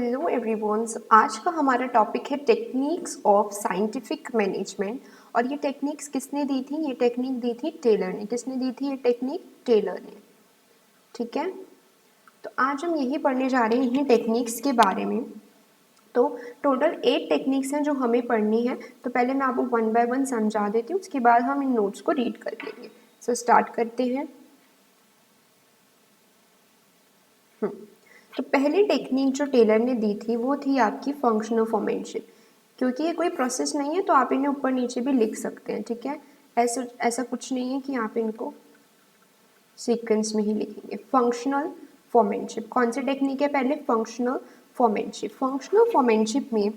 Hello everyone. आज का हमारा टॉपिक है टेक्निक्स ऑफ साइंटिफिक मैनेजमेंट। और ये टेक्निक्स किसने दी थी? ये टेक्निक दी थी टेलर ने। किसने दी थी ये टेक्निक? टेलर ने। ठीक है, तो आज हम यही पढ़ने जा रहे हैं इन्हीं टेक्निक्स के बारे में। तो टोटल 8 टेक्निक्स हैं जो हमें पढ़नी है। तो पहले मैं आपको वन बाय वन समझा देती हूँ, उसके बाद हम इन नोट्स को रीड कर लेंगे। सो स्टार्ट करते हैं। तो पहली टेक्निक जो टेलर ने दी थी वो थी आपकी फंक्शनल फॉर्मेटशिप। क्योंकि ये कोई प्रोसेस नहीं है तो आप इन्हें ऊपर नीचे भी लिख सकते हैं। ठीक है, ऐसा ऐसा कुछ नहीं है कि आप इनको सीक्वेंस में ही लिखेंगे। फंक्शनल फॉर्मेटशिप कौन सी टेक्निक है? पहले फंक्शनल फॉर्मेटशिप। फंक्शनल फॉर्मेटशिप में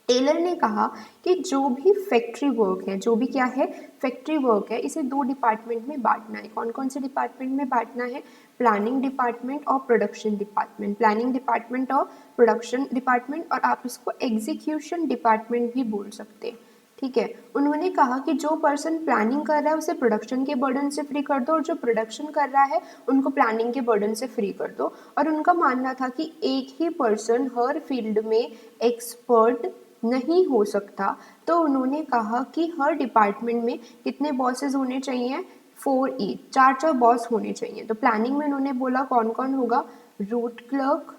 टेलर ने कहा कि जो भी फैक्ट्री वर्क है, जो भी क्या है फैक्ट्री वर्क है, इसे 2 डिपार्टमेंट में बांटना है। कौन कौन से डिपार्टमेंट में बांटना है? प्लानिंग डिपार्टमेंट और प्रोडक्शन डिपार्टमेंट। प्लानिंग डिपार्टमेंट और प्रोडक्शन डिपार्टमेंट, और आप इसको एग्जीक्यूशन डिपार्टमेंट भी बोल सकते हैं। ठीक है, उन्होंने कहा कि जो पर्सन प्लानिंग कर रहा है उसे प्रोडक्शन के बर्डन से फ्री कर दो, और जो प्रोडक्शन कर रहा है उनको प्लानिंग के बर्डन से फ्री कर दो। और उनका मानना था कि एक ही पर्सन हर फील्ड में एक्सपर्ट नहीं हो सकता। तो उन्होंने कहा कि हर डिपार्टमेंट में कितने बॉसेस होने चाहिए? 4 ईच, 4 बॉस होने चाहिए। तो प्लानिंग में उन्होंने बोला कौन कौन होगा? Root clerk,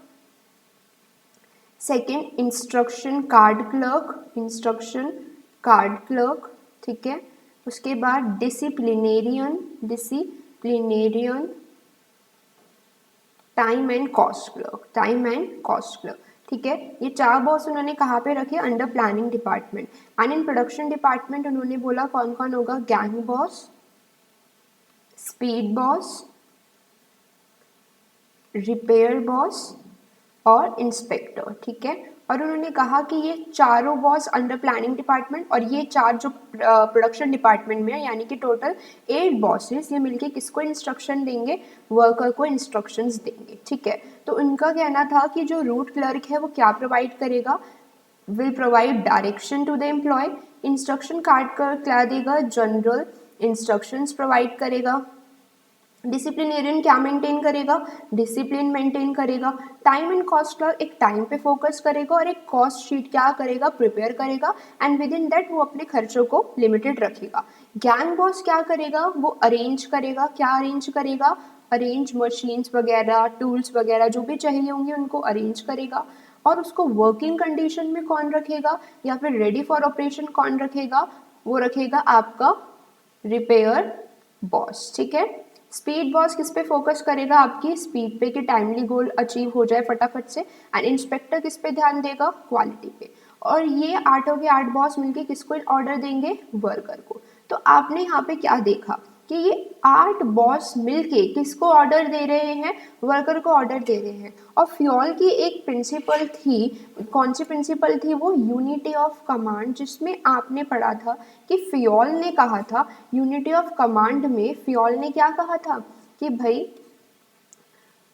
second instruction card clerk, instruction card clerk. ठीक है, उसके बाद disciplinarian, disciplinarian, time and cost clerk, time and cost clerk. ठीक है, ये 4 बॉस उन्होंने कहाँ पे रखे? Under planning department. And in production department उन्होंने बोला कौन कौन होगा? Gang boss, speed boss, repair boss और इंस्पेक्टर। ठीक है, और उन्होंने कहा कि ये चारों बॉस अंडर प्लानिंग डिपार्टमेंट और ये 4 जो प्रोडक्शन डिपार्टमेंट में है, यानी कि टोटल 8 बॉसेस, ये मिलके किसको इंस्ट्रक्शन देंगे? वर्कर को इंस्ट्रक्शंस देंगे। ठीक है, तो उनका कहना था कि जो रूट क्लर्क है वो क्या प्रोवाइड करेगा? Will provide direction to the employee. Instruction card का क्या देगा? जनरल इंस्ट्रक्शंस प्रोवाइड करेगा। डिसिप्लिनेरियन क्या मेंटेन करेगा? डिसिप्लिन मेंटेन करेगा। टाइम एंड कॉस्ट क्लर्क एक टाइम पे फोकस करेगा और एक कॉस्ट शीट क्या करेगा? प्रिपेयर करेगा। एंड विद इन दैट वो अपने खर्चों को लिमिटेड रखेगा। गैंग बॉस क्या करेगा? वो अरेंज करेगा। क्या अरेंज करेगा? अरेंज मशीन्स वगैरह, टूल्स वगैरह जो भी चाहिए होंगे उनको अरेंज करेगा। और उसको वर्किंग कंडीशन में कौन रखेगा, या फिर रेडी फॉर ऑपरेशन कौन रखेगा? वो रखेगा आपका रिपेयर बॉस। ठीक है, स्पीड बॉस किस पे फोकस करेगा? आपकी स्पीड पे कि टाइमली गोल अचीव हो जाए फटाफट से। एंड इंस्पेक्टर किस पे ध्यान देगा? क्वालिटी पे। और ये 8 के 8 बॉस मिलके किसको ऑर्डर देंगे? वर्कर को। तो आपने यहाँ पे क्या देखा कि ये 8 बॉस मिलके किसको ऑर्डर दे रहे हैं? वर्कर को ऑर्डर दे रहे हैं। और फ्योल की एक प्रिंसिपल थी, कौन सी प्रिंसिपल थी वो? यूनिटी ऑफ कमांड, जिसमें आपने पढ़ा था कि फ्योल ने कहा था, यूनिटी ऑफ कमांड में फ्योल ने क्या कहा था कि भाई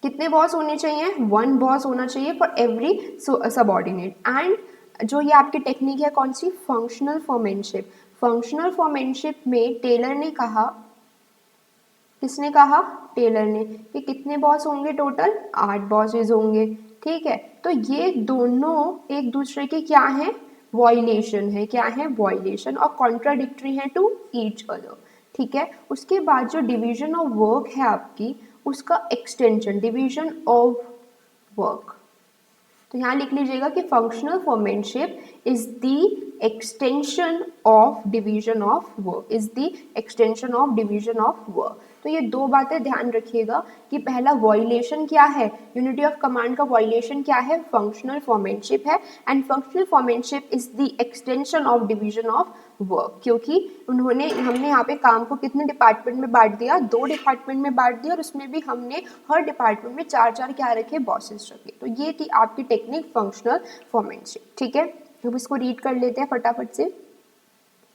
कितने बॉस होने चाहिए? 1 बॉस होना चाहिए फॉर एवरी सबऑर्डिनेट। एंड जो ये आपकी टेक्निक है कौन सी? Functional foremanship. फंक्शनल फॉर्मेनशिप में टेलर ने कहा, किसने कहा? टेलर ने, कि कितने बॉस होंगे? टोटल 8 बॉसेज होंगे। ठीक है, तो ये दोनों एक दूसरे के क्या है? वॉयलेशन है। क्या है? वॉयलेशन, और कॉन्ट्राडिक्टरी है टू ईच अदर। ठीक है, उसके बाद जो डिवीजन ऑफ वर्क है आपकी, उसका एक्सटेंशन, डिवीजन ऑफ वर्क। तो यहाँ लिख लीजिएगा कि functional foremanship is the extension of division of work, is the extension of division of work. तो ये 2 बातें ध्यान रखिएगा कि पहला वॉयलेशन क्या है? यूनिटी ऑफ कमांड का वॉयलेशन क्या है? फंक्शनल फॉर्मेनशिप है। And functional foremanship is the extension of division of work, क्योंकि हमने यहाँ पे काम को कितने डिपार्टमेंट में बांट दिया? 2 डिपार्टमेंट में बांट दिया, और उसमें भी हमने हर डिपार्टमेंट में 4 क्या रखे? बॉसेस रखे। तो ये थी आपकी टेक्निक फंक्शनल फॉर्मेनशिप। ठीक है, अब इसको रीड कर लेते हैं फटाफट से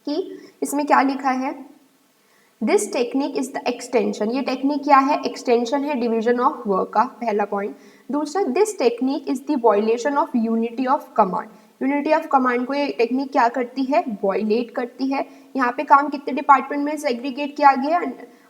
कि इसमें क्या लिखा है। This technique is the extension, ये टेक्निक क्या है? एक्सटेंशन है डिवीजन ऑफ वर्क का, पहला पॉइंट। दूसरा, this technique is the violation of unity of command. Unity of command को ये टेक्निक क्या करती है? वॉयलेट करती है। यहाँ पे काम कितने डिपार्टमेंट में सेग्रीगेट किया गया?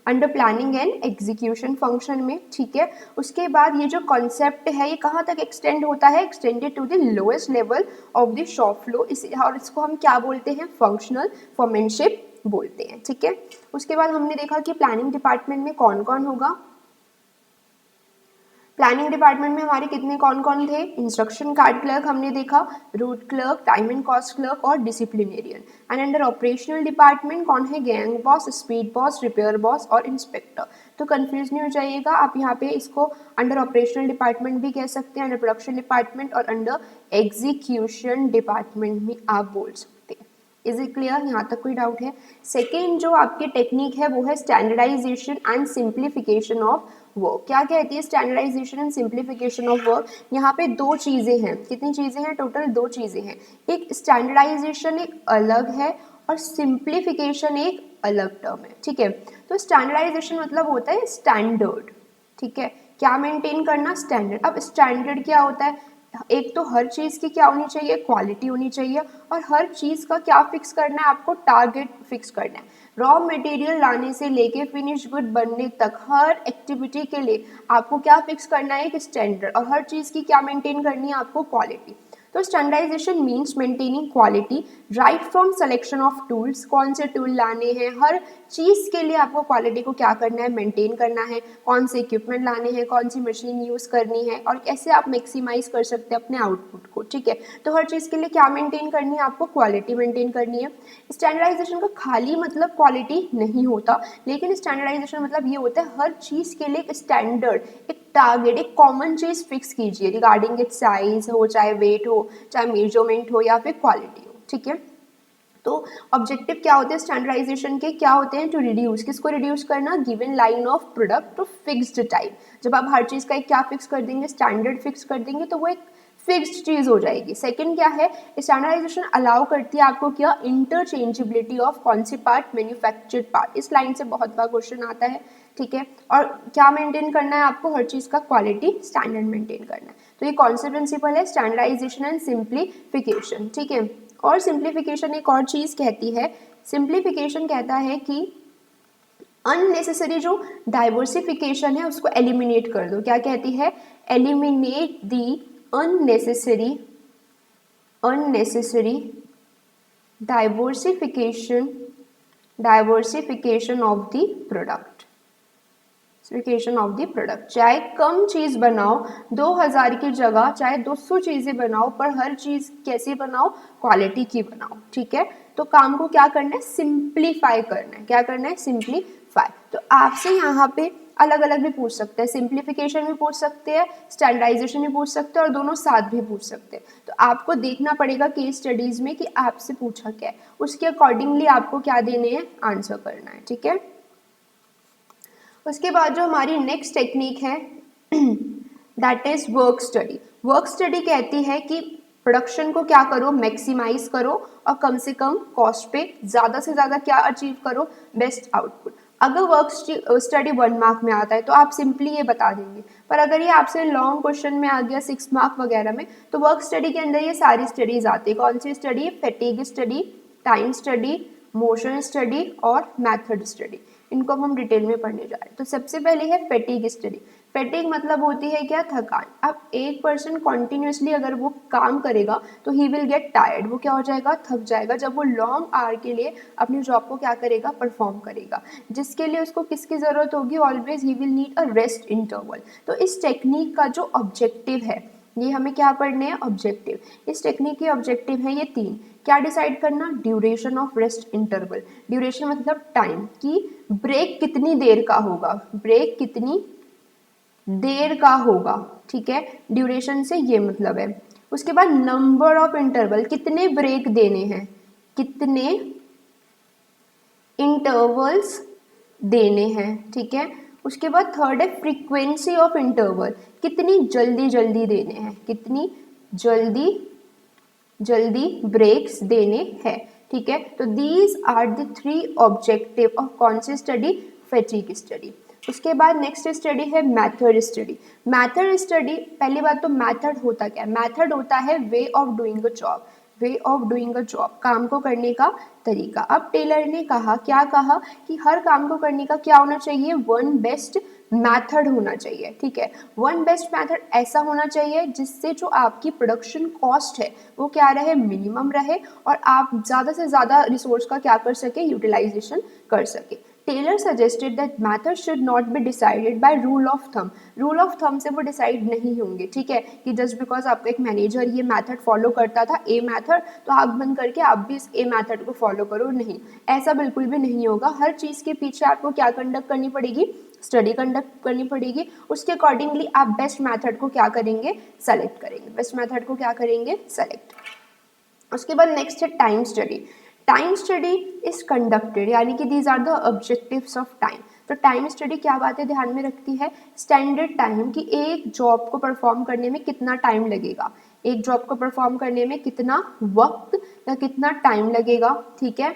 Under planning and execution function में, ठीक है। उसके बाद ये जो कॉन्सेप्ट है ये कहाँ तक एक्सटेंड होता है, extended to the lowest level of the shop floor, और इसको हम क्या बोलते हैं, फंक्शनल फोरमैनशिप बोलते हैं, ठीक है। उसके बाद हमने देखा कि प्लानिंग डिपार्टमेंट में कौन कौन होगा। प्लानिंग डिपार्टमेंट में हमारे कितने कौन कौन थे, इंस्ट्रक्शन कार्ड क्लर्क हमने देखा, route clerk, time and cost clerk और disciplinarian. And under operational department कौन है, gang boss, speed boss, repair boss और इंस्पेक्टर। तो कंफ्यूज नहीं हो जाइएगा, आप यहाँ पे इसको अंडर ऑपरेशनल डिपार्टमेंट भी कह सकते हैं, अंडर प्रोडक्शन डिपार्टमेंट और अंडर एग्जीक्यूशन डिपार्टमेंट भी आप बोल सकते हैं। इज इट क्लियर, यहाँ तक कोई डाउट है। सेकेंड जो आपकी टेक्निक है वो है standardisation and simplification of work. क्या कहती है standardisation and simplification of work, यहाँ पे दो चीज़ें हैं, कितनी चीज़ें हैं, टोटल दो चीज़ें हैं। एक स्टैंडर्डाइजेशन एक अलग है और सिंप्लीफिकेशन एक अलग टर्म है, ठीक है। तो स्टैंडर्डाइजेशन मतलब होता है स्टैंडर्ड, ठीक है, क्या मेंटेन करना, स्टैंडर्ड। अब स्टैंडर्ड क्या होता है, एक तो हर चीज़ की क्या होनी चाहिए, क्वालिटी होनी चाहिए, और हर चीज़ का क्या फिक्स करना है आपको, टारगेट फिक्स करना है। रॉ मटेरियल लाने से लेके फिनिश गुड बनने तक हर एक्टिविटी के लिए आपको क्या फिक्स करना है, एक स्टैंडर्ड, और हर चीज़ की क्या मेंटेन करनी है आपको, क्वालिटी। तो standardisation means maintaining quality right from selection of tools, कौन से टूल लाने हैं, हर चीज़ के लिए आपको क्वालिटी को क्या करना है, मेंटेन करना है, कौन से इक्विपमेंट लाने हैं, कौन सी मशीन यूज़ करनी है, और कैसे आप मैक्सिमाइज कर सकते हैं अपने आउटपुट को, ठीक है। तो हर चीज़ के लिए क्या मेंटेन करनी है आपको, क्वालिटी मेंटेन करनी है। स्टैंडर्डाइजेशन का खाली मतलब क्वालिटी नहीं होता, लेकिन स्टैंडर्डाइजेशन मतलब ये होता है हर चीज़ के लिए एक स्टैंडर्ड, एक टारगेट, एक कॉमन चीज़ फिक्स कीजिए रिगार्डिंग इट, साइज हो, चाहे वेट हो, चाहे मेजरमेंट हो या फिर क्वालिटी हो, ठीक है। तो ऑब्जेक्टिव क्या होते हैं स्टैंडर्डाइजेशन के, क्या होते हैं, टू रिड्यूस, किसको रिड्यूस करना, given line of product to fixed type. जब आप हर चीज़ का एक क्या फिक्स कर देंगे, स्टैंडर्ड फिक्स कर देंगे, तो वो एक फिक्स्ड चीज़ हो जाएगी। सेकंड क्या है, स्टैंडर्डाइजेशन अलाउ करती है आपको क्या, इंटरचेंजेबिलिटी ऑफ कौन सी पार्ट, मैन्युफैक्चर्ड पार्ट। इस लाइन से बहुत बार क्वेश्चन आता है, ठीक है। और क्या मेंटेन करना है आपको, हर चीज़ का क्वालिटी स्टैंडर्ड मेंटेन करना है। तो ये कौन सा प्रिंसिपल है, स्टैंडर्डाइजेशन एंड सिंप्लीफिकेशन, ठीक है। और सिंप्लीफिकेशन एक और चीज़ कहती है, सिंप्लीफिकेशन कहता है कि अननेसेसरी जो डाइवर्सिफिकेशन है उसको एलिमिनेट कर दो। क्या कहती है, eliminate the unnecessary diversification of the product, of the product. चाहे कम चीज़ बनाओ, 2000 की जगह चाहे 200 चीज़ें बनाओ, पर हर चीज़ कैसी बनाओ, क्वालिटी की बनाओ, ठीक है। तो काम को क्या करना है, सिंप्लीफाई करना है। क्या करना है, सिंप्लीफाई। तो आपसे यहाँ पे अलग अलग भी पूछ सकते हैं, सिंप्लीफिकेशन भी पूछ सकते हैं, स्टैंडर्डाइजेशन भी पूछ सकते हैं, और दोनों साथ भी पूछ सकते हैं। तो आपको देखना पड़ेगा केस स्टडीज़ में कि आपसे पूछा क्या है, उसके अकॉर्डिंगली आपको क्या देने हैं, आंसर करना है, ठीक है। उसके बाद जो हमारी नेक्स्ट टेक्निक है that is work study. Work study कहती है कि प्रोडक्शन को क्या करो, मैक्सिमाइज करो, और कम से कम कॉस्ट पे ज़्यादा से ज़्यादा क्या अचीव करो, बेस्ट आउटपुट। अगर वर्क स्टडी 1 मार्क में आता है तो आप सिंपली ये बता देंगे, पर अगर ये आपसे लॉन्ग क्वेश्चन में आ गया 6 मार्क वगैरह में, तो वर्क स्टडी के अंदर ये सारी स्टडीज आती है। कौन सी study, fatigue study, time study, motion study और मेथड स्टडी। इनको हम डिटेल में पढ़ने जा रहे हैं। तो सबसे पहले है फैटिग स्टडी। फैटिग मतलब होती है क्या, थकान। अब एक पर्सन कॉन्टिन्यूसली अगर वो काम करेगा तो ही विल गेट टायर्ड, वो क्या हो जाएगा, थक जाएगा, जब वो लॉन्ग आवर के लिए अपनी जॉब को क्या करेगा, परफॉर्म करेगा, जिसके लिए उसको किसकी ज़रूरत होगी, always he will need a rest interval. तो इस टेक्निक का जो ऑब्जेक्टिव है, ये हमें क्या पढ़ने हैं, ऑब्जेक्टिव। इस टेक्निक के ऑब्जेक्टिव है ये 3। क्या डिसाइड करना, duration of rest interval. Duration मतलब टाइम, कि ब्रेक कितनी देर का होगा, ब्रेक कितनी देर का होगा, ठीक है, ड्यूरेशन से ये मतलब है। उसके बाद नंबर ऑफ इंटरवल, कितने ब्रेक देने हैं, कितने इंटरवल्स देने हैं, ठीक है। उसके बाद थर्ड है फ्रीक्वेंसी ऑफ इंटरवल, कितनी जल्दी जल्दी देने हैं, कितनी जल्दी जल्दी ब्रेक्स देने हैं, ठीक है। तो these are the 3 objective of कौन सी स्टडी, फैटिग स्टडी। उसके बाद नेक्स्ट स्टडी है मेथड स्टडी। मेथड स्टडी, पहली बात तो मेथड होता क्या है, मेथड होता है way of doing a job. Way of doing a job, काम को करने का तरीका। अब टेलर ने कहा, क्या कहा कि हर काम को करने का क्या होना चाहिए, वन बेस्ट मैथड होना चाहिए, ठीक है। वन बेस्ट मैथड ऐसा होना चाहिए जिससे जो आपकी प्रोडक्शन कॉस्ट है वो क्या रहे, मिनिमम रहे, और आप ज़्यादा से ज़्यादा रिसोर्स का क्या कर सके, यूटिलाइजेशन कर सके। Taylor suggested that method should not be decided by rule of thumb, rule of thumb से वो डिसाइड नहीं होंगे, ठीक है, कि जस्ट बिकॉज आपका एक मैनेजर ये मैथड फॉलो करता था ए मैथड, तो आँख बंद करके आप भी इस ए मैथड को फॉलो करो, नहीं, ऐसा बिल्कुल भी नहीं होगा। हर चीज़ के पीछे आपको क्या कंडक्ट करनी पड़ेगी, स्टडी कंडक्ट करनी पड़ेगी, उसके अकॉर्डिंगली आप बेस्ट मैथड को क्या करेंगे, सेलेक्ट करेंगे, बेस्ट मैथड को क्या करेंगे, सेलेक्ट। उसके बाद नेक्स्ट है time study. Time study is conducted, यानी कि these are the objectives of time. तो टाइम स्टडी क्या बातें ध्यान में रखती है, स्टैंडर्ड टाइम, कि एक जॉब को परफॉर्म करने में कितना टाइम लगेगा, एक जॉब को परफॉर्म करने में कितना वक्त या कितना टाइम लगेगा, ठीक है,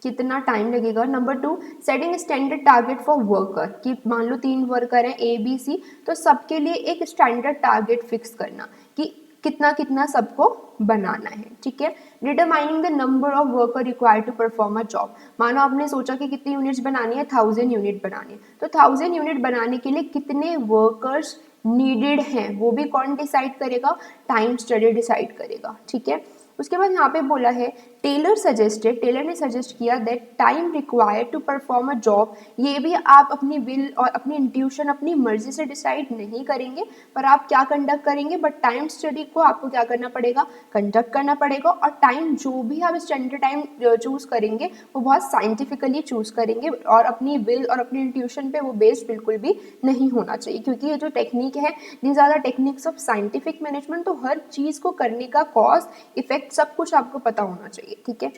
कितना टाइम लगेगा। Number 2, setting standard target for worker, कि मान लो 3 वर्कर हैं ए बी सी, तो सबके लिए एक स्टैंडर्ड टारगेट फिक्स करना कि कितना कितना सबको बनाना है, ठीक है। Determining the number of worker required to perform a job, मानो आपने सोचा कि कितनी यूनिट्स बनानी है, 1000 यूनिट बनानी है, तो 1000 यूनिट बनाने के लिए कितने वर्कर्स नीडेड हैं वो भी कौन डिसाइड करेगा, टाइम स्टडी डिसाइड करेगा, ठीक है। उसके बाद यहाँ पे बोला है टेलर सजेस्टेड, टेलर ने सजेस्ट किया that time required to perform a job, ये भी आप अपनी विल और अपनी इंट्यूशन, अपनी मर्जी से डिसाइड नहीं करेंगे, पर आप क्या कंडक्ट करेंगे, बट टाइम स्टडी को आपको क्या करना पड़ेगा, कंडक्ट करना पड़ेगा। और टाइम जो भी आप स्टैंडर्ड टाइम चूज करेंगे वो बहुत साइंटिफिकली चूज करेंगे, और अपनी विल और अपनी इंट्यूशन पे वो बेस्ड बिल्कुल भी नहीं होना चाहिए, क्योंकि ये जो टेक्निक है, these are the techniques of scientific management, तो हर चीज़ को करने का कॉज इफेक्ट सब कुछ आपको पता होना चाहिए, ठीक है।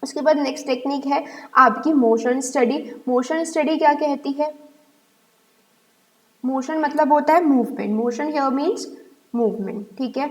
उसके बाद नेक्स्ट टेक्निक है आपकी मोशन स्टडी। मोशन स्टडी क्या कहती है, मोशन मतलब होता है movement, motion here means movement, ठीक है।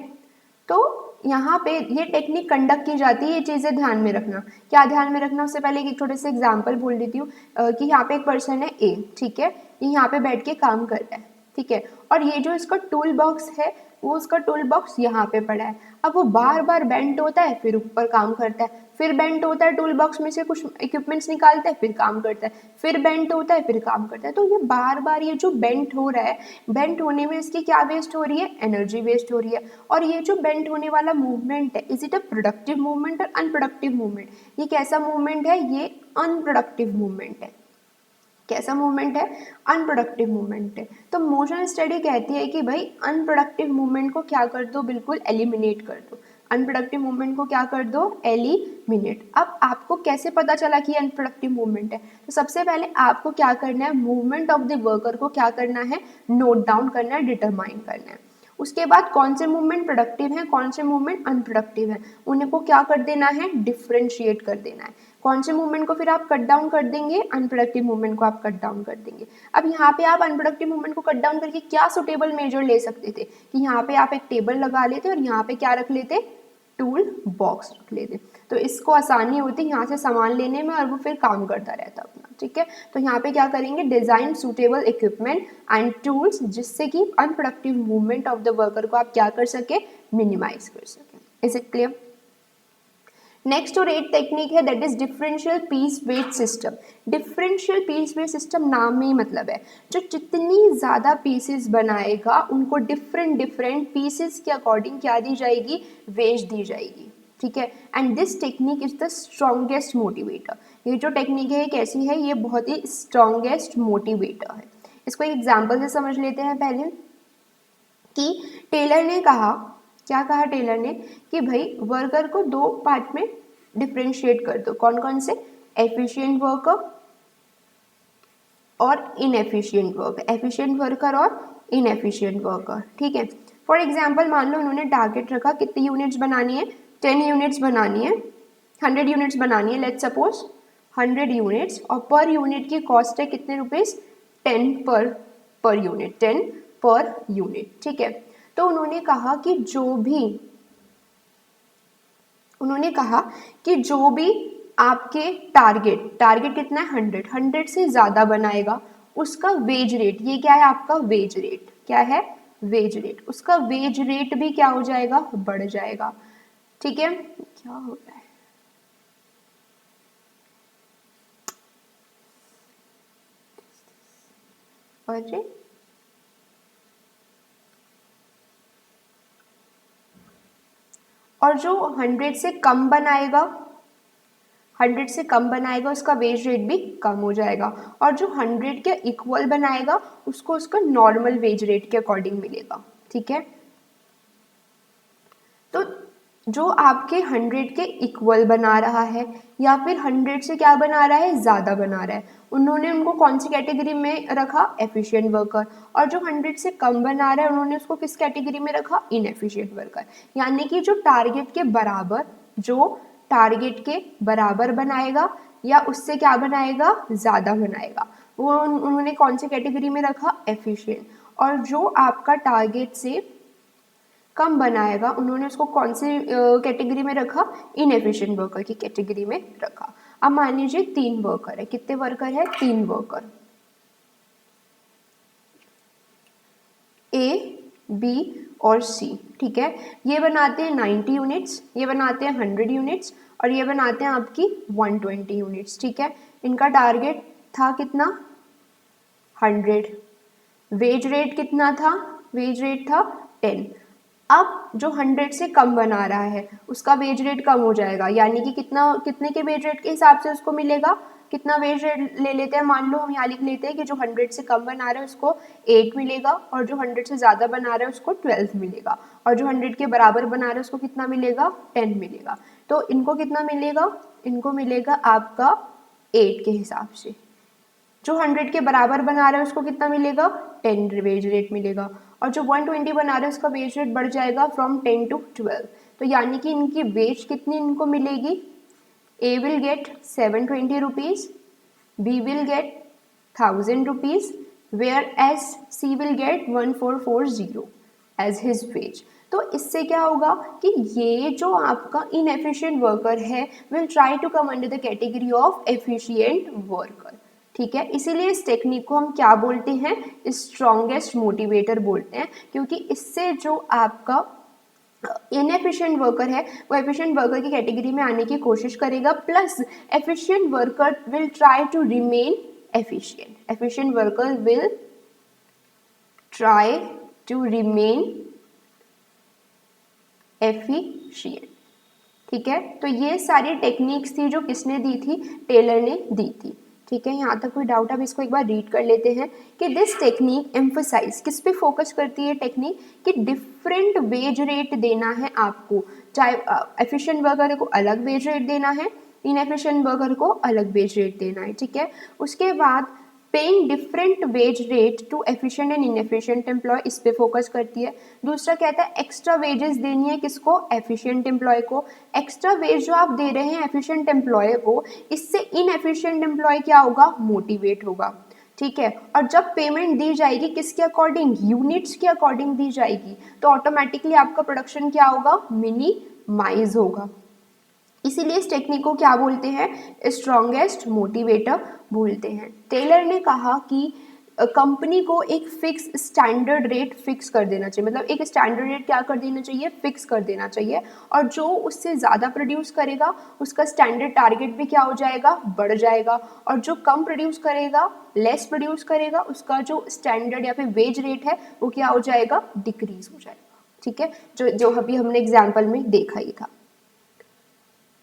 तो यहाँ पे ये टेक्निक कंडक्ट की जाती है, ये चीज़ें ध्यान में रखना। क्या ध्यान में रखना, उससे पहले एक छोटे से एग्जांपल बोल देती हूँ कि यहाँ पे एक पर्सन है ए, ठीक है, ये यहाँ पे बैठ के काम कर रहा है, ठीक है, और ये जो इसका टूल बॉक्स है वो उसका टूल बॉक्स यहाँ पे पड़ा है। अब वो बार बार बेंट होता है, फिर ऊपर काम करता है, फिर बेंट होता है, टूल बॉक्स में से कुछ इक्विपमेंट्स निकालता है, फिर काम करता है, फिर बेंट होता है, फिर काम करता है। तो ये बार बार ये जो बेंट हो रहा है, बेंट होने में इसकी क्या वेस्ट हो रही है, एनर्जी वेस्ट हो रही है। और ये जो बेंट होने वाला मूवमेंट है, is it a productive movement और अनप्रोडक्टिव मूवमेंट, ये कैसा मूवमेंट है, ये अनप्रोडक्टिव मूवमेंट है। कैसा मूवमेंट है, अनप्रोडक्टिव मूवमेंट है। तो मोशन स्टडी कहती है कि भाई अनप्रोडक्टिव मूवमेंट को क्या कर दो, बिल्कुल एलिमिनेट कर दो, अनप्रोडक्टिव मूवमेंट को क्या कर दो, एलिमिनेट। अब आपको कैसे पता चला कि अनप्रोडक्टिव मूवमेंट है, तो सबसे पहले आपको क्या करना है, मूवमेंट ऑफ द वर्कर को क्या करना है, नोट डाउन करना है, डिटरमाइन करना है। उसके बाद कौन से मूवमेंट प्रोडक्टिव हैं, कौन से मूवमेंट अनप्रोडक्टिव हैं, उन्हें को क्या कर देना है, डिफ्रेंशिएट कर देना है। कौन से मूवमेंट को फिर आप कट डाउन कर देंगे, अनप्रोडक्टिव मूवमेंट को आप कट डाउन कर देंगे। अब यहाँ पे आप अनप्रोडक्टिव मूवमेंट को कट डाउन करके क्या सुटेबल मेजर ले सकते थे, कि यहाँ पे आप एक टेबल लगा लेते और यहाँ पे क्या रख लेते, टूल बॉक्स रख लेते, तो इसको आसानी होती यहाँ से सामान लेने में और वो फिर काम करता रहता अपना, ठीक है। तो यहाँ पे क्या करेंगे, design suitable equipment and tools, जिससे कि unproductive movement of the worker को आप क्या कर सके, मिनिमाइज कर सके। Is it clear. नेक्स्ट और 8 टेक्निक है that is differential piece wage system. Differential piece wage system नाम में ही मतलब है, जो जितनी ज़्यादा पीसेस बनाएगा उनको डिफरेंट डिफरेंट पीसेस के अकॉर्डिंग क्या दी जाएगी, वेट दी जाएगी, ठीक है। And this technique is the strongest motivator. ये जो टेक्निक है कैसी है, ये बहुत ही स्ट्रॉन्गेस्ट मोटिवेटर है। इसको एक एग्जाम्पल से समझ लेते हैं पहले, कि टेलर ने कहा, क्या कहा टेलर ने, कि भाई वर्कर को 2 पार्ट में डिफ्रेंशिएट कर दो, कौन कौन से, एफिशिएंट वर्कर और इनएफिशिएंट वर्कर, एफिशिएंट वर्कर और इनएफिशिएंट वर्कर, ठीक है। फॉर एग्जांपल मान लो उन्होंने टारगेट रखा कितनी यूनिट्स बनानी है, 10 यूनिट्स बनानी है, 100 यूनिट्स बनानी है, लेट्स सपोज 100 यूनिट्स, और पर यूनिट की कॉस्ट है कितने rupees, 10 per unit, 10 per unit, ठीक है। तो उन्होंने कहा कि जो भी आपके टारगेट कितना है, 100 से ज़्यादा बनाएगा, उसका वेज रेट, ये क्या है आपका वेज रेट, क्या है वेज रेट, उसका वेज रेट भी क्या हो जाएगा, बढ़ जाएगा। ठीक है, क्या हो रहा है? अरे और जो 100 से कम बनाएगा, 100 से कम बनाएगा उसका वेज रेट भी कम हो जाएगा, और जो 100 के इक्वल बनाएगा उसको उसका नॉर्मल वेज रेट के अकॉर्डिंग मिलेगा। ठीक है, तो जो आपके 100 के इक्वल बना रहा है या फिर 100 से क्या बना रहा है, ज़्यादा बना रहा है, उन्होंने उनको कौन सी कैटेगरी में रखा, एफिशिएंट वर्कर। और जो 100 से कम बना रहा है उन्होंने उसको किस कैटेगरी में रखा, इनएफिशिएंट वर्कर। यानी कि जो टारगेट के बराबर, जो टारगेट के बराबर बनाएगा या उससे क्या बनाएगा, ज़्यादा बनाएगा, वो उन्होंने कौन सी कैटेगरी में रखा, एफिशिएंट। और जो आपका टारगेट से कम बनाएगा उन्होंने उसको कौन सी कैटेगरी में रखा, इनएफिशिएंट वर्कर की कैटेगरी में रखा। अब मान लीजिए 3 वर्कर है, कितने वर्कर है, 3 वर्कर, ए, बी और सी। ठीक है, ये बनाते हैं 90 यूनिट्स, ये बनाते हैं 100 यूनिट्स और ये बनाते हैं आपकी 120 यूनिट्स। ठीक है, इनका टारगेट था कितना, 100। वेज रेट कितना था, वेज रेट था 10। अब जो 100 से कम बना रहा है उसका वेज रेट कम हो जाएगा, यानी कि कितना, कितने के वेज रेट के हिसाब से उसको मिलेगा, कितना वेज रेट ले लेते हैं, मान लो हम यहाँ लिख लेते हैं कि जो 100 से कम बना रहा है उसको 8 मिलेगा और जो 100 से ज़्यादा बना रहा है उसको 12 मिलेगा, और जो 100 के बराबर बना रहा है उसको कितना मिलेगा, 10 मिलेगा। तो इनको कितना मिलेगा, इनको मिलेगा आपका 8 के हिसाब से। जो 100 के बराबर बना रहा है उसको कितना मिलेगा, 10 वेज रेट मिलेगा, और जो 120 बना रहा है उसका वेज रेट बढ़ जाएगा फ्रॉम 10 टू 12। तो यानी कि इनकी वेज कितनी इनको मिलेगी, A will get 720 rupees, B will get 1000 rupees, whereas C will get 1440 as his wage. तो इससे क्या होगा कि ये जो आपका इनएफिशिएंट वर्कर है will try to come under the category of efficient worker. ठीक है, इसीलिए इस टेक्निक को हम क्या बोलते हैं, स्ट्रॉन्गेस्ट मोटिवेटर बोलते हैं, क्योंकि इससे जो आपका इनएफिशिएंट वर्कर है वो एफिशिएंट वर्कर की कैटेगरी में आने की कोशिश करेगा, plus efficient worker will try to remain efficient, efficient worker will try to remain efficient. ठीक है, तो ये सारी टेक्निक्स थी जो किसने दी थी, टेलर ने दी थी। ठीक है, यहाँ तक कोई डाउट, अब इसको एक बार रीड कर लेते हैं कि दिस टेक्निक एम्फोसाइज, किस पे फोकस करती है टेक्निक, कि डिफरेंट वेज रेट देना है आपको, चाहे एफिशिएंट वर्कर को अलग वेज रेट देना है, इनएफिशिएंट वर्कर को अलग वेज रेट देना है। ठीक है, उसके बाद paying different wage rate to efficient and inefficient employ, इस पे फोकस करती है। दूसरा कहता है एक्स्ट्रा वेजेस देनी है किसको, एफिशिएंट एम्प्लॉय को। एक्स्ट्रा वेज जो आप दे रहे हैं एफिशिएंट एम्प्लॉय को, इससे इनएफिशिएंट एम्प्लॉय क्या होगा, मोटिवेट होगा। ठीक है, और जब पेमेंट दी जाएगी किसके अकॉर्डिंग, यूनिट्स के अकॉर्डिंग दी जाएगी, तो ऑटोमेटिकली आपका प्रोडक्शन क्या होगा, मिनिमाइज होगा। इसीलिए इस टेक्निक को क्या बोलते हैं, स्ट्रॉन्गेस्ट मोटिवेटर बोलते हैं। टेलर ने कहा कि कंपनी को एक फिक्स स्टैंडर्ड रेट फिक्स कर देना चाहिए, मतलब एक स्टैंडर्ड रेट क्या कर देना चाहिए, फिक्स कर देना चाहिए, और जो उससे ज़्यादा प्रोड्यूस करेगा उसका स्टैंडर्ड टारगेट भी क्या हो जाएगा, बढ़ जाएगा, और जो कम प्रोड्यूस करेगा, लेस प्रोड्यूस करेगा, उसका जो स्टैंडर्ड या फिर वेज रेट है वो क्या हो जाएगा, डिक्रीज हो जाएगा। ठीक है, जो जो अभी हमने एग्जाम्पल में देखा ही था।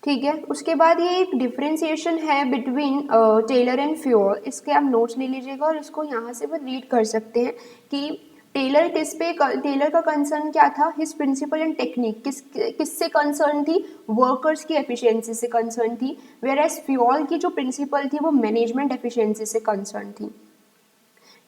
ठीक है, उसके बाद ये एक डिफ्रेंसिएशन है बिटवीन टेलर एंड फ्यूल, इसके आप नोट्स ले लीजिएगा और इसको यहाँ से वो रीड कर सकते हैं कि टेलर किस पे, टेलर का कंसर्न क्या था, हिज प्रिंसिपल एंड टेक्निक किससे कंसर्न थी, वर्कर्स की एफिशिएंसी से कंसर्न थी, वेयर एज फ्यूल की जो प्रिंसिपल थी वो मैनेजमेंट एफिशिएंसी से कंसर्न थी।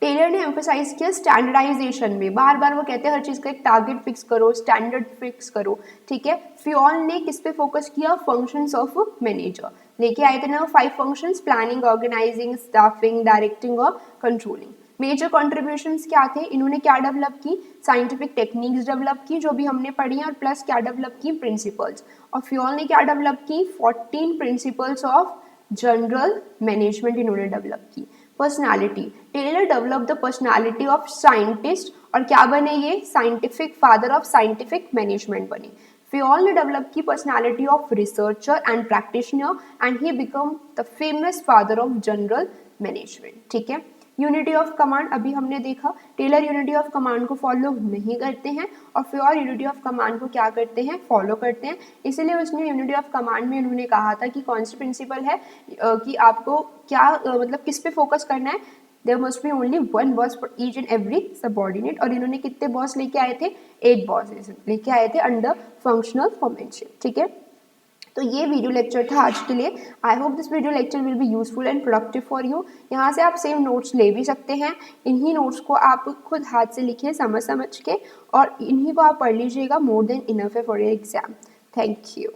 टेलर ने एम्फोसाइज किया स्टैंडर्डाइजेशन में, बार बार वो कहते हैं हर चीज़ का एक टारगेट फिक्स करो, स्टैंडर्ड फिक्स करो। ठीक है, फ्यूल ने किस पे फोकस किया, फंक्शंस ऑफ मैनेजर लेके आए थे ना, 5 functions, planning, organizing, staffing, directing और कंट्रोलिंग। मेजर कंट्रीब्यूशंस क्या थे, इन्होंने क्या डेवलप की, साइंटिफिक टेक्निक्स डेवलप की जो भी हमने पढ़ी हैं, और प्लस क्या डेवलप की, प्रिंसिपल्स। और फ्यूल ने क्या डेवलप की, 14 प्रिंसिपल्स ऑफ जनरल मैनेजमेंट इन्होंने डेवलप की। Personality, Taylor develop the personality of scientist, और क्या बने ये, scientific father of scientific management बने। Fayol ने डेवलप की personality of researcher and practitioner and he become the famous father of general management. ठीक है, यूनिटी ऑफ कमांड अभी हमने देखा, टेलर यूनिटी ऑफ कमांड को फॉलो नहीं करते हैं और फ्योर यूनिटी ऑफ कमांड को क्या करते हैं, फॉलो करते हैं। इसीलिए उसने यूनिटी ऑफ कमांड में उन्होंने कहा था कि कौन सी प्रिंसिपल है कि आपको क्या मतलब किस पे फोकस करना है, there must be only one boss for each and every subordinate. और इन्होंने कितने बॉस लेके आए थे, 8 बॉस लेके आए थे अंडर फंक्शनल फॉर्मेशन। ठीक है, तो ये वीडियो लेक्चर था आज के लिए। I hope this video lecture will be useful and productive for you. यहाँ से आप सेम नोट्स ले भी सकते हैं, इन्हीं नोट्स को आप खुद हाथ से लिखें समझ के, और इन्हीं को आप पढ़ लीजिएगा, मोर देन इनफ है for your exam. Thank you.